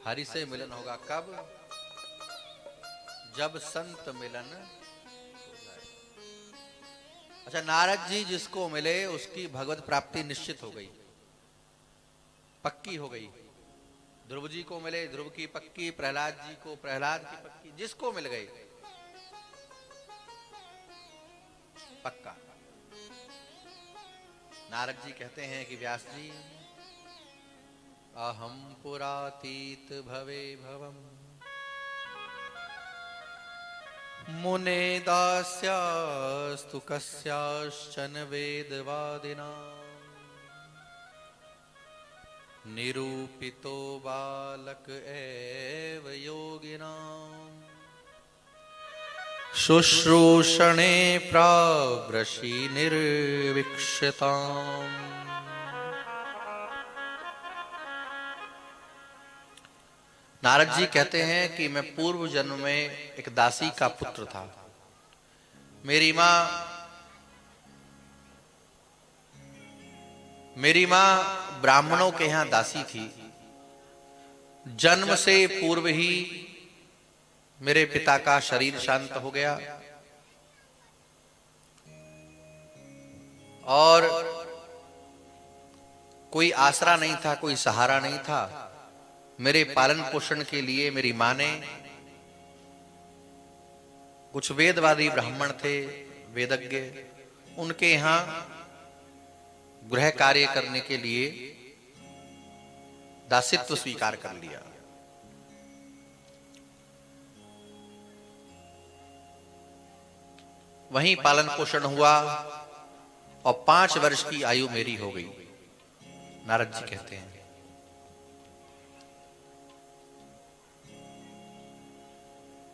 हरि से मिलन होगा कब? जब संत मिलन। अच्छा, नारद जी जिसको मिले उसकी भगवत प्राप्ति निश्चित हो गई, पक्की हो गई। ध्रुव जी को मिले, ध्रुव की पक्की, प्रहलाद जी को प्रहलाद की पक्की, जिसको मिल गई पक्का। नारद जी कहते हैं कि व्यास जी, अहम पुरातीत भवे भवम मुने दास्यास्तु कस्याश्चन वेदवादिना निरूपितो बालक एव योगिना शुश्रूषणे प्रावृषि निर्विक्षताम्। नारद जी कहते हैं कि मैं पूर्व जन्म में एक दासी का पुत्र था। मेरी मां ब्राह्मणों के यहां दासी थी। जन्म से पूर्व ही मेरे पिता का शरीर शांत हो गया और कोई आसरा नहीं था, कोई सहारा नहीं था। मेरे पालन पोषण के लिए मेरी मां ने, कुछ वेदवादी ब्राह्मण थे, वेदज्ञ, उनके यहां गृह कार्य करने के लिए दासित्व स्वीकार कर लिया। वहीं पालन पोषण हुआ और 5 वर्ष की आयु मेरी हो गई। नारद जी कहते हैं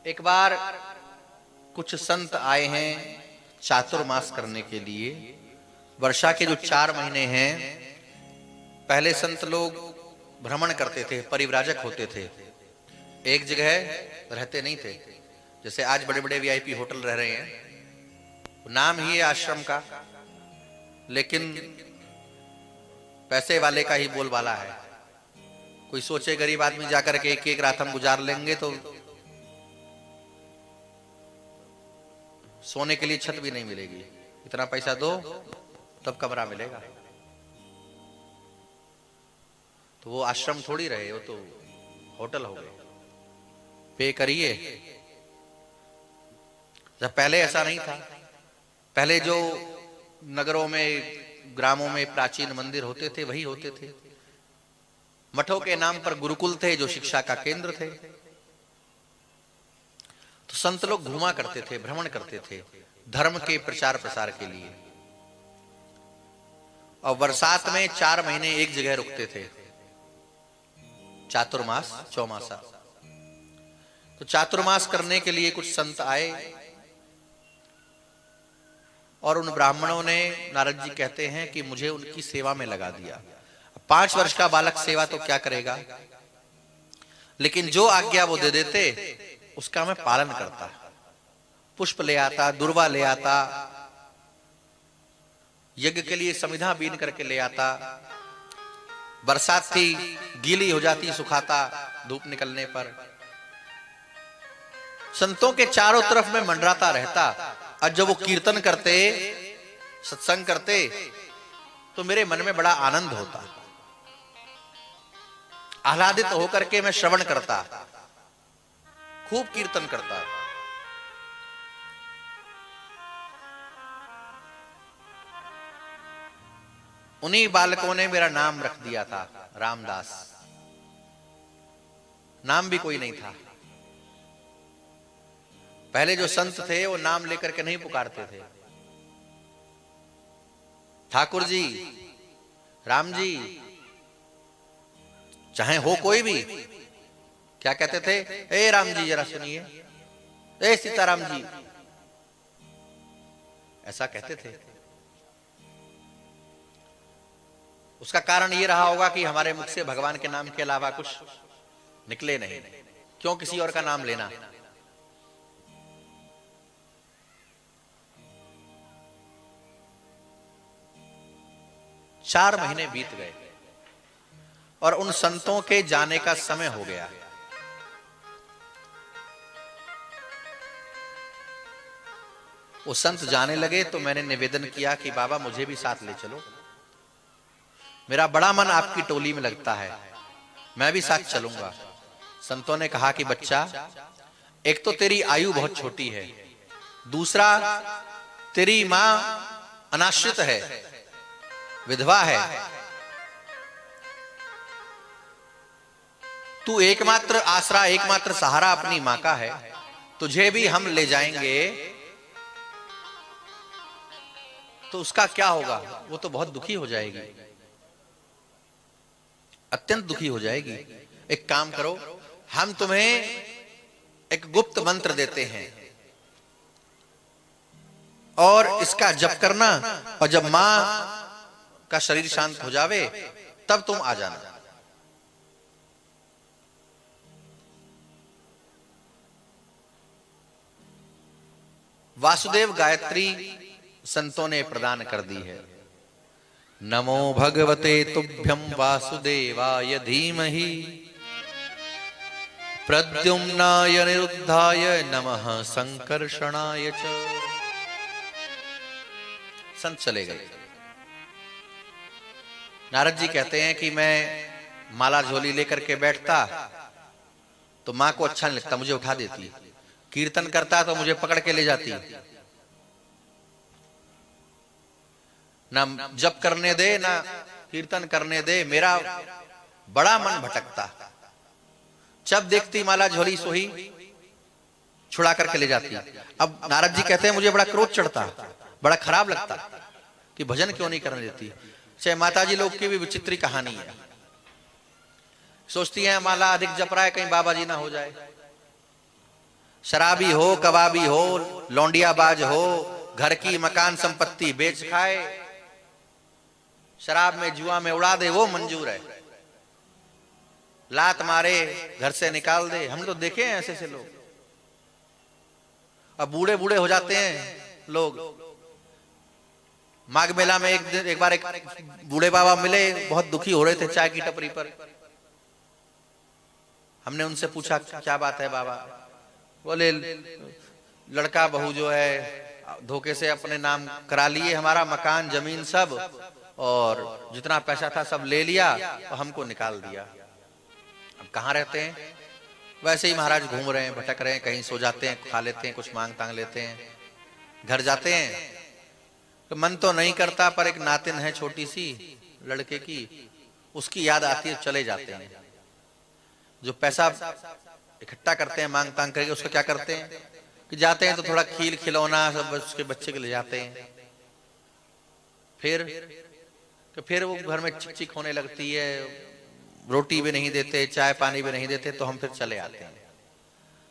एक बार कुछ संत आए हैं चातुर्मास करने के लिए। वर्षा के जो 4 महीने हैं, पहले संत लोग भ्रमण करते थे, परिव्राजक होते थे, एक जगह रहते नहीं थे। जैसे आज बड़े बड़े वीआईपी होटल रह रहे हैं, नाम ही है आश्रम का, लेकिन पैसे वाले का ही बोलबाला है। कोई सोचे गरीब आदमी जाकर के एक एक रात हम गुजार लेंगे तो सोने के लिए छत भी नहीं मिलेगी, इतना पैसा दो तब कमरा मिलेगा। तो वो आश्रम थोड़ी रहे, वो तो होटल हो गए, पे करिए। जब पहले ऐसा नहीं था, पहले जो नगरों में, ग्रामों में प्राचीन मंदिर होते थे वही होते थे। मठों के नाम पर गुरुकुल थे जो शिक्षा का केंद्र थे। तो संत लोग घूमा करते थे, भ्रमण करते थे धर्म के प्रचार प्रसार के लिए। और बरसात में 4 महीने एक जगह रुकते थे, चातुर्मास, चौमासा। तो चातुर्मास करने के लिए कुछ संत आए और उन ब्राह्मणों ने, नारद जी कहते हैं कि मुझे उनकी सेवा में लगा दिया। 5 वर्ष का बालक सेवा तो क्या करेगा, लेकिन जो आज्ञा वो दे देते उसका मैं पालन करता। पुष्प ले आता, दुर्वा ले आता, यज्ञ के लिए समिधा बीन करके ले आता। बरसात थी, गीली हो जाती, सुखाता धूप निकलने पर। संतों के चारों तरफ में मंडराता रहता। और जब वो कीर्तन करते, सत्संग करते, तो मेरे मन में बड़ा आनंद होता। आह्लादित होकर के मैं श्रवण करता, खूब कीर्तन करता। उन्हीं बालकों ने मेरा नाम रख दिया था रामदास। नाम भी कोई नहीं था। पहले जो संत थे वो नाम लेकर के नहीं पुकारते थे। ठाकुर जी, राम जी, चाहे हो कोई भी, क्या कहते थे? ए राम जी जरा सुनिए, ए सीताराम जी, ऐसा कहते थे। उसका कारण ये रहा होगा कि हमारे मुख से भगवान के नाम के अलावा कुछ निकले नहीं, क्यों किसी और का नाम लेना। चार महीने बीत गए। और उन संतों के जाने का समय हो गया। वो संत जाने लगे तो मैंने निवेदन किया कि बाबा मुझे भी साथ ले चलो, मेरा बड़ा मन आपकी टोली में लगता है, मैं भी साथ चलूंगा। संतों ने कहा कि बच्चा, एक तो तेरी आयु बहुत छोटी है, दूसरा तेरी मां अनाश्रित है, विधवा है, तू एकमात्र आसरा, एकमात्र सहारा अपनी मां का है, तुझे भी हम ले जाएंगे तो उसका क्या होगा? वो तो बहुत दुखी हो जाएगी, अत्यंत दुखी हो जाएगी। एक काम करो, हम तुम्हें एक गुप्त मंत्र देते हैं और इसका जप करना, और जब मां का शरीर शांत हो जावे तब तुम आ जाना। वासुदेव गायत्री संतों ने प्रदान कर दी है। नमो भगवते तुभ्यं वासुदेवाय धीमहि प्रद्युम्नाय निरुद्धाय नमः संकर्षणाय च। संत चले गए। नारद जी कहते हैं कि मैं माला झोली लेकर के बैठता तो मां को अच्छा नहीं लगता, मुझे उठा देती, कीर्तन करता तो मुझे पकड़ के ले जाती, ना जप करने दे ना कीर्तन करने दे, मेरा बड़ा मन भटकता। जब देखती माला झोली सोही छुड़ा करके ले जाती। अब नारद जी कहते हैं मुझे बड़ा क्रोध चढ़ता, बड़ा खराब लगता कि भजन क्यों नहीं करने देती। चाहे माताजी लोग की भी विचित्र कहानी है, सोचती है माला अधिक जप रहा है कहीं बाबा जी ना हो जाए, शराबी हो, कबाबी हो, लौंडियाबाज हो, घर की मकान संपत्ति बेच खाए, शराब में जुआ में उड़ा दे, वो मंजूर है, लात मारे घर से निकाल दे। हमने तो देखे हैं ऐसे ऐसे लोग। अब बूढ़े बूढ़े हो जाते हैं लोग। माघ मेला में एक बार एक बूढ़े बाबा मिले, बहुत दुखी हो रहे थे चाय की टपरी पर। हमने उनसे पूछा क्या बात है बाबा? बोले लड़का बहू जो है धोखे से अपने नाम करा लिए, हमारा मकान जमीन सब, और जितना पैसा था सब ले लिया और हमको निकाल दिया। अब कहाँ रहते हैं? वैसे ही महाराज घूम रहे हैं, भटक रहे हैं, कहीं सो जाते हैं, खा लेते हैं, कुछ मांग तांग लेते हैं, घर जाते हैं तो मन तो नहीं करता, पर एक नातिन है छोटी सी लड़के की, उसकी याद आती है, चले जाते हैं। जो पैसा इकट्ठा करते हैं मांग तांग करके, उसको क्या करते हैं कि जाते हैं तो थोड़ा खील खिलौना सब उसके बच्चे के ले जाते हैं। फिर वो घर में चिक चिक होने लगती है, रोटी भी नहीं देते, चाय पानी भी नहीं देते, तो हम फिर चले आते हैं।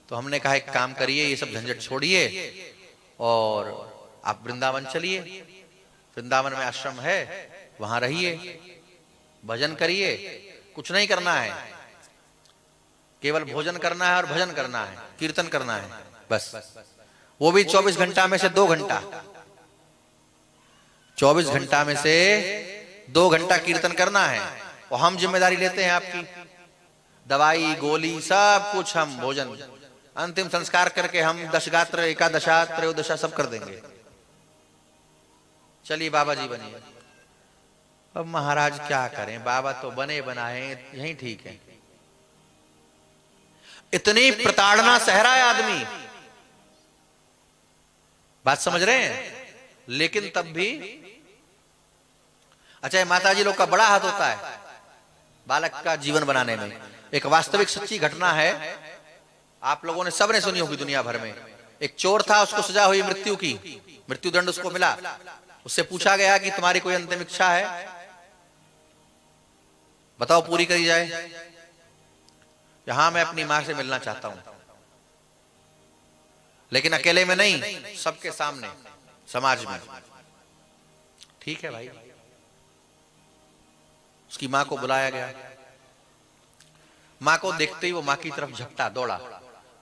तो हमने कहा एक काम करिए, ये सब झंझट छोड़िए और आप वृंदावन चलिए, वृंदावन में आश्रम है, वहां रहिए, भजन करिए, कुछ नहीं करना है, केवल भोजन करना है और भजन करना है, कीर्तन करना है, बस। वो भी 24 घंटा में से 2 घंटा, 24 घंटा में से 2 घंटा कीर्तन करना है। और हम जिम्मेदारी लेते हैं आपकी, दवाई गोली सब कुछ, हम भोजन, अंतिम संस्कार करके हम दशगात्र, एकादशा, त्रयोदशा सब कर देंगे। चलिए बाबा जी बनिए। अब महाराज क्या करें, बाबा तो बने बनाए, यही ठीक है। इतनी प्रताड़ना सह रहा है आदमी, बात समझ रहे हैं? लेकिन तब भी अच्छा, माताजी लोग का बड़ा हाथ होता है बालक का जीवन बनाने में। एक वास्तविक सच्ची घटना है, आप लोगों ने सबने सुनी होगी दुनिया भर में। एक चोर था, उसको सजा हुई मृत्यु की, मृत्यु दंड उसको मिला। उससे पूछा गया कि तुम्हारी कोई अंतिम इच्छा है, बताओ पूरी करी जाए। यहां मैं अपनी मां से मिलना चाहता हूं, लेकिन अकेले में नहीं, सबके सामने, समाज में। ठीक है भाई। उसकी मां को बुलाया गया। मां को देखते ही वो मां की तरफ झपटा, दौड़ा।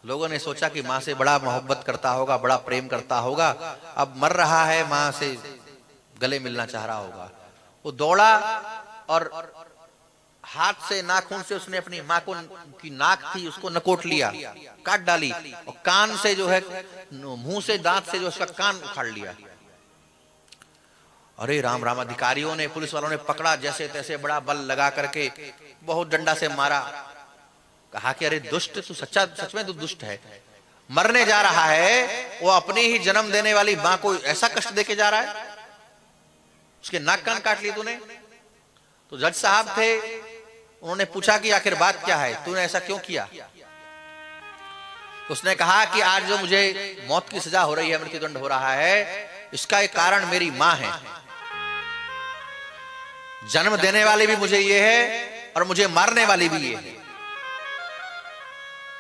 लोगों ने सोचा कि मां से बड़ा मोहब्बत करता होगा, बड़ा प्रेम करता होगा, अब मर रहा है, मां से गले मिलना चाह रहा होगा। वो दौड़ा और हाथ से नाखून से उसने अपनी माँ को की नाक थी उसको नकोट लिया, काट डाली, और कान से जो है मुंह से दांत से जो उसका कान उखाड़ लिया। अरे राम राम, अधिकारियों ने पुलिस वालों ने पकड़ा, जैसे तैसे बड़ा बल लगा करके बहुत डंडा से मारा। कहा कि अरे दुष्ट, तू सच में तू दुष्ट है, मरने जा रहा है, वो अपनी ही जन्म देने वाली मां को ऐसा कष्ट देके जा रहा है, उसके नाक कान काट लिए तूने। तो जज साहब थे, उन्होंने पूछा कि आखिर बात क्या है, तूने ऐसा क्यों किया। उसने कहा कि आज जो मुझे मौत की सजा हो रही है, मृत्युदंड हो रहा है, इसका एक कारण मेरी मां है। जन्म देने वाली भी मुझे ये है और मुझे मारने वाली भी ये है।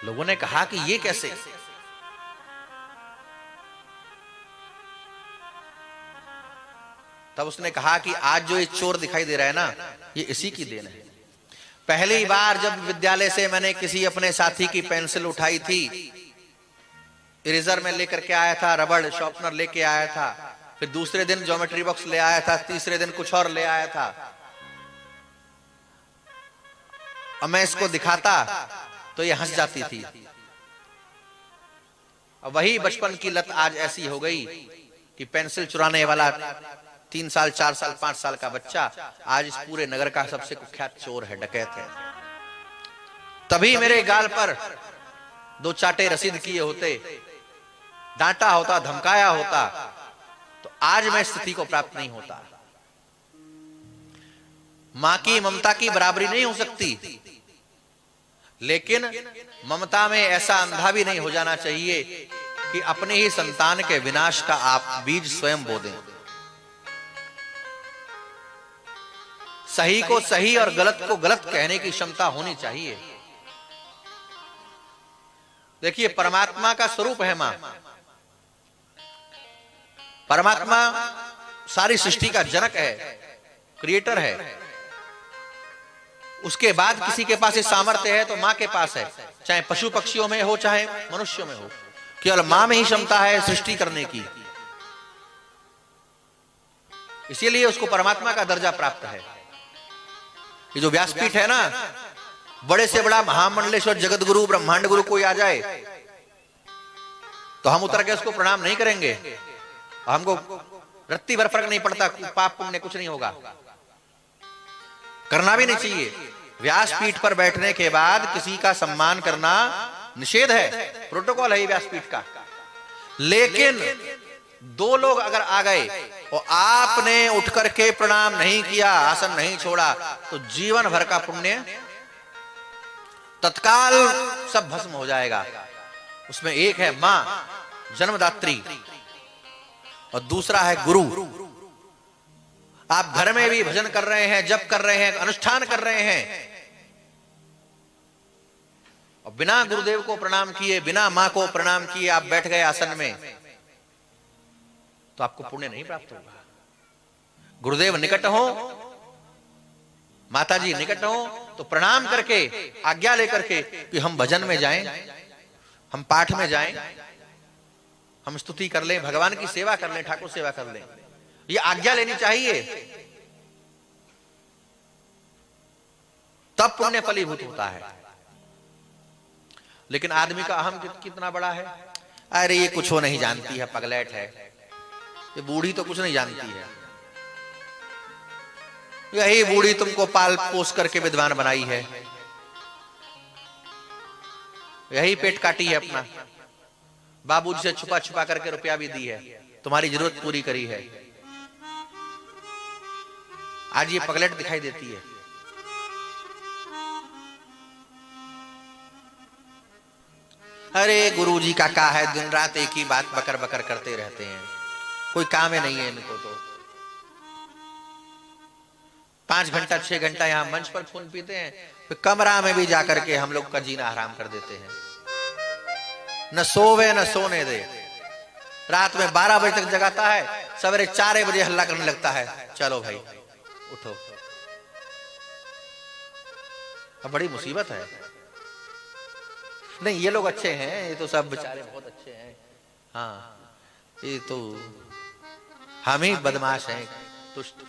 लोगों ने कहा कि ये कैसे। तब उसने कहा कि आज जो ये चोर दिखाई दे रहा है ना, ये इसी की देन है। पहली बार जब विद्यालय से मैंने किसी अपने साथी की पेंसिल उठाई थी, इरेजर में लेकर के आया था, रबड़ शॉर्पनर लेके आया था, फिर दूसरे दिन ज्योमेट्री बॉक्स ले आया था, तीसरे दिन कुछ और ले आया था, और मैं इसको दिखाता तो ये हंस जाती थी। और वही बचपन की लत आज ऐसी हो गई कि पेंसिल चुराने वाला 3 साल 4 साल 5 साल का बच्चा आज इस पूरे नगर का सबसे कुख्यात चोर है, डकैत है। तभी मेरे गाल पर 2 चाटे रसीद किए होते, डांटा होता, धमकाया होता, तो आज मैं स्थिति को प्राप्त नहीं होता। मां की ममता की बराबरी नहीं हो सकती, लेकिन ममता में ऐसा अंधा भी नहीं हो जाना चाहिए कि अपने ही संतान के विनाश का आप बीज स्वयं बो दें। सही को सही और गलत को गलत कहने की क्षमता होनी चाहिए। देखिए, परमात्मा का स्वरूप है मां। परमात्मा सारी सृष्टि का जनक है, क्रिएटर है। उसके बाद किसी के पास ये सामर्थ्य है तो मां के पास है, चाहे पशु पक्षियों में हो चाहे मनुष्यों में हो। केवल मां में ही क्षमता है सृष्टि करने की, इसीलिए उसको परमात्मा का दर्जा प्राप्त है। ये जो व्यासपीठ है ना, बड़े से बड़ा महामंडलेश्वर जगत गुरु ब्रह्मांड गुरु कोई आ जाए तो हम उतर के उसको प्रणाम नहीं करेंगे। हमको रत्ती भर फर्क नहीं पड़ता, पाप पुण्य कुछ नहीं होगा, करना भी नहीं चाहिए। व्यासपीठ पर बैठने के बाद किसी का सम्मान करना निषेध है, प्रोटोकॉल है व्यासपीठ का। लेकिन 2 लोग अगर आ गए और आपने उठ करके प्रणाम नहीं किया, आसन नहीं छोड़ा, तो जीवन भर का पुण्य तत्काल सब भस्म हो जाएगा। उसमें एक है मां जन्मदात्री और दूसरा है गुरु। आप घर में भी भजन कर रहे हैं, जप कर रहे हैं, अनुष्ठान कर रहे हैं, और बिना गुरुदेव को प्रणाम किए, बिना मां को प्रणाम किए आप बैठ गए आसन में, तो आपको पुण्य नहीं प्राप्त होगा। गुरुदेव निकट हो, माताजी निकट हो, तो प्रणाम करके आज्ञा लेकर के कि हम भजन में जाएं, हम पाठ में जाएं, हम स्तुति कर लें, भगवान की सेवा कर लें, ठाकुर सेवा कर लें, ये आज्ञा लेनी चाहिए, तब पुण्य फलीभूत होता है। लेकिन आदमी का अहम कितना बड़ा है। अरे ये कुछ हो नहीं जानती है, पगलेट है, ये बूढ़ी तो कुछ नहीं जानती है, यही बूढ़ी तुमको पाल पोस करके विद्वान बनाई है, यही पेट काटी है अपना, बाबूजी से छुपा छुपा करके रुपया भी दी है, तुम्हारी जरूरत पूरी करी है, आज ये पगलेट दिखाई देती है। अरे गुरुजी का क्या है, दिन रात एक ही बात बकर बकर करते रहते हैं, कोई काम ही नहीं है इनको तो। 5 घंटा 6 घंटा यहां मंच पर खून पीते हैं, फिर कमरा में भी जाकर के हम लोग का जीना हराम कर देते हैं, न सोवे न सोने दे। रात में 12 बजे तक जगाता है, सवेरे 4 बजे हल्ला करने लगता है, चलो भाई उठो। अब बड़ी मुसीबत है। नहीं, ये लोग अच्छे हैं, ये तो सब बेचारे बहुत अच्छे हैं, हाँ, ये तो हम ही बदमाश हैं, दुष्ट।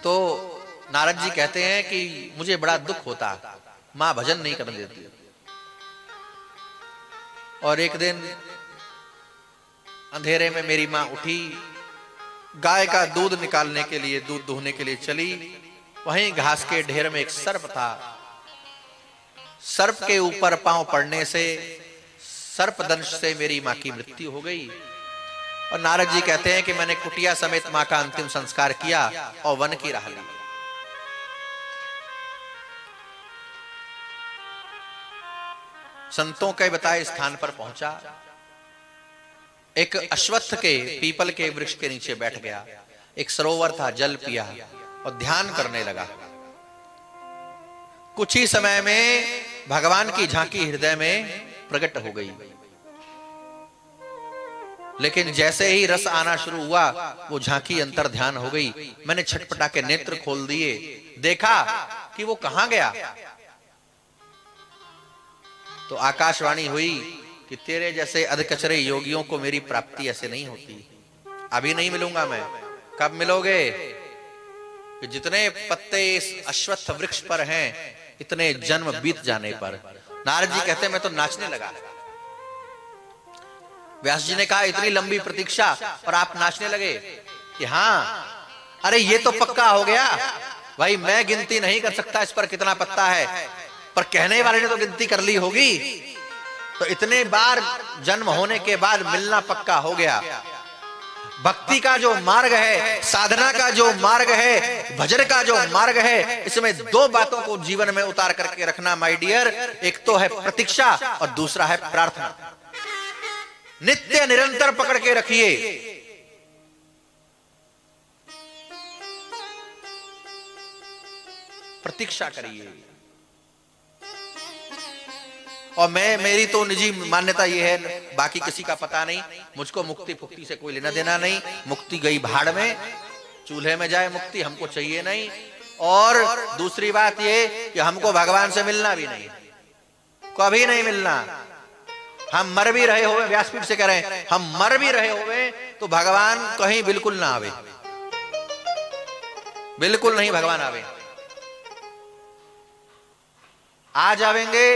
तो नारद जी कहते हैं कि मुझे बड़ा दुख होता, मां भजन नहीं करने देती। और एक दिन अंधेरे में मेरी मां उठी, गाय का दूध निकालने के लिए, दूध दूहने के लिए चली। वहीं घास के ढेर में एक सर्प था। सर्प के ऊपर पांव पड़ने से सर्प दंश से मेरी मां की मृत्यु हो गई। और नारद जी कहते हैं कि मैंने कुटिया समेत मां का अंतिम संस्कार किया और वन की राह ली। संतों के बताए स्थान पर पहुंचा। एक अश्वत्थ के पीपल के वृक्ष के नीचे बैठ गया। एक सरोवर था, जल पिया और ध्यान करने लगा। कुछ ही समय में भगवान की झांकी हृदय में प्रकट हो गई। लेकिन जैसे ही रस आना शुरू हुआ, वो झांकी अंतर ध्यान हो गई। मैंने छटपटा के नेत्र खोल दिए, देखा कि वो कहां गया। तो आकाशवाणी हुई कि तेरे जैसे अधकचरे योगियों को मेरी प्राप्ति ऐसे नहीं होती। अभी नहीं मिलूंगा मैं। कब मिलोगे? कि जितने पत्ते इस अश्वत्थ वृक्ष पर हैं, इतने जन्म बीत जाने पर। नारद जी कहते हैं मैं तो नाचने लगा। व्यास जी ने कहा इतनी लंबी प्रतीक्षा और आप नाचने लगे कि हाँ, अरे ये तो पक्का हो गया भाई। मैं गिनती नहीं कर सकता इस पर कितना पत्ता है, पर कहने वाले ने तो गिनती कर ली होगी। तो इतने बार जन्म होने के बाद मिलना पक्का हो गया। भक्ति का जो मार्ग है, साधना का जो मार्ग है, भजन का जो मार्ग है, इसमें दो बातों को जीवन में उतार करके रखना माय डियर। एक तो है प्रतीक्षा और दूसरा है प्रार्थना। नित्य निरंतर पकड़ के रखिए। प्रतीक्षा करिए। और मेरी तो निजी मान्यता यह है, बाकी किसी का पता नहीं, मुझको मुक्ति फुक्ति से कोई लेना देना नहीं। मुक्ति गई भाड़ में, चूल्हे में जाए मुक्ति, हमको चाहिए नहीं। और दूसरी बात ये कि हमको भगवान से मिलना भी नहीं, कभी नहीं मिलना। हम मर भी रहे होवे, व्यासपीठ से कह रहे हैं, हम मर भी रहे होवे तो भगवान कहीं बिल्कुल ना आवे, बिल्कुल नहीं भगवान आवे। आ जावेंगे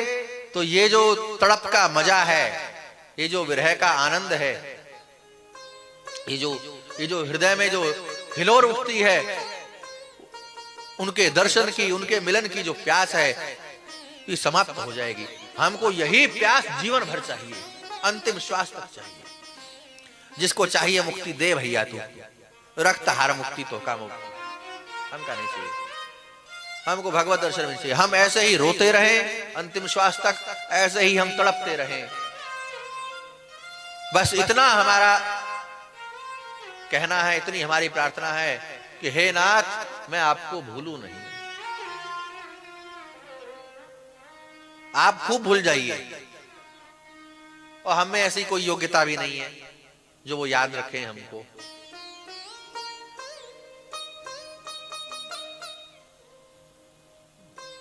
तो ये जो तड़प का मजा है, ये जो विरह का आनंद है, ये जो हृदय में जो हिलोर उठती है, उनके दर्शन की, उनके मिलन की जो प्यास है, ये समाप्त हो जाएगी। हमको यही प्यास जीवन भर चाहिए, अंतिम श्वास तक चाहिए। जिसको चाहिए मुक्ति दे भैया तू, रक्त हार मुक्ति तो का मुक्ति हमका नहीं चाहिए। हमको भगवत दर्शन में चाहिए। हम ऐसे ही रोते रहें अंतिम श्वास तक, ऐसे ही हम तड़पते रहें। बस इतना हमारा कहना है, इतनी हमारी प्रार्थना है कि हे नाथ, मैं आपको भूलूं नहीं। आप खूब भूल जाइए, और हमें ऐसी कोई योग्यता भी नहीं है जो वो याद रखें हमको।